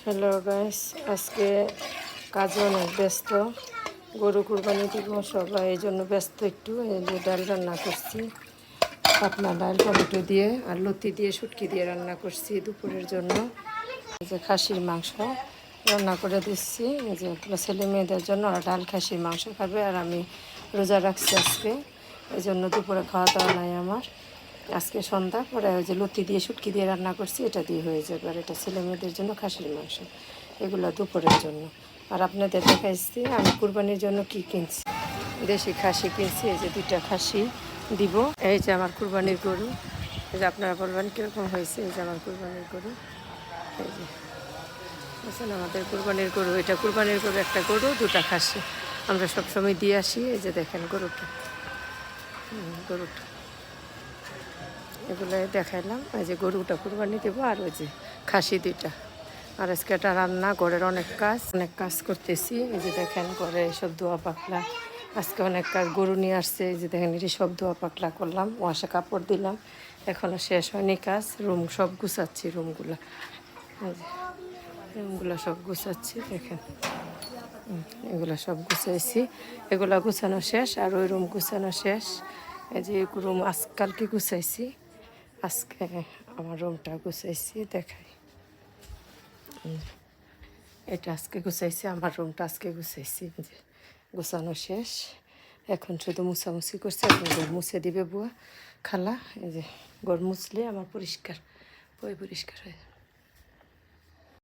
Hello guys, আজকে কাজে অনেক ব্যস্ত। গরু কুরবানি দিব সবাই, এই জন্য ব্যস্ত একটু। এই যে ডাল রান্না করছি, পাতলা ডাল টমেটো দিয়ে আর লতি দিয়ে শুটকি দিয়ে রান্না করছি দুপুরের জন্য। এই যে খাসির মাংস রান্না করে দিচ্ছি। এই যে ছেলে মেয়েদের জন্য ওরা ডাল খাসির মাংস খাবে, আর আমি রোজা রাখছি আজকে, এই জন্য দুপুরে খাওয়া দাওয়া নাই আমার। আজকে সন্ধ্যা পরে ওই যে লতি দিয়ে শুটকি দিয়ে রান্না করছি, এটা দিয়ে হয়ে যাবে। আর এটা ছেলে মেয়েদের জন্য খাসির মাংস, এগুলো দুপুরের জন্য। আর আপনাদের দেখাইছি আমি কুরবানির জন্য কি কিনছি। দেশি খাসি কিনছি, এই যে 2টা খাসি দিব। এই যে আমার কুরবানির গরু, এই যে আপনারা বলবেন কীরকম হয়েছে। এই যে আমার কুরবানির গরু, এই যে বুঝছেন আমাদের কুরবানির গরু। এটা কুরবানির গরু, একটা গরু 2টা খাসি আমরা সবসময় দিয়ে আসি। এই যে দেখেন গরুটা, গরুটা এগুলো দেখাইলাম। এই যে গরুটা কুরবানি দেবো, আর ওই যে খাসি 2টা। আর আজকে একটা রান্না, ঘরের অনেক কাজ করতেছি। এই যে দেখেন ঘরে সব ধোয়া পাকলা, আজকে অনেক কাজ। গরু নিয়ে আসছে, এই যে দেখেন এটি সব ধোয়া পাকলা করলাম, ওয়াশে কাপড় দিলাম, এখনও শেষ হয়নি কাজ। রুম সব গুছাচ্ছি, রুমগুলো সব গুছাচ্ছি। দেখেন এগুলো সব গুছাইছি, এগুলো গুছানো শেষ, আর ওই রুম গুছানো শেষ। এই যে রুম আজকালকে গুছাইছি, আজকে আমার রুমটা গুছাইছি দেখাই। এটা আজকে গুছাইছি, আমার রুমটা আজকে গুছাইছি। যে গুছানো শেষ, এখন শুধু মুছামুছি করছে। এখন ঘর মুছে দিবে বুয়া খালা। এই যে ঘর মুছলে আমার পরিষ্কার হয়ে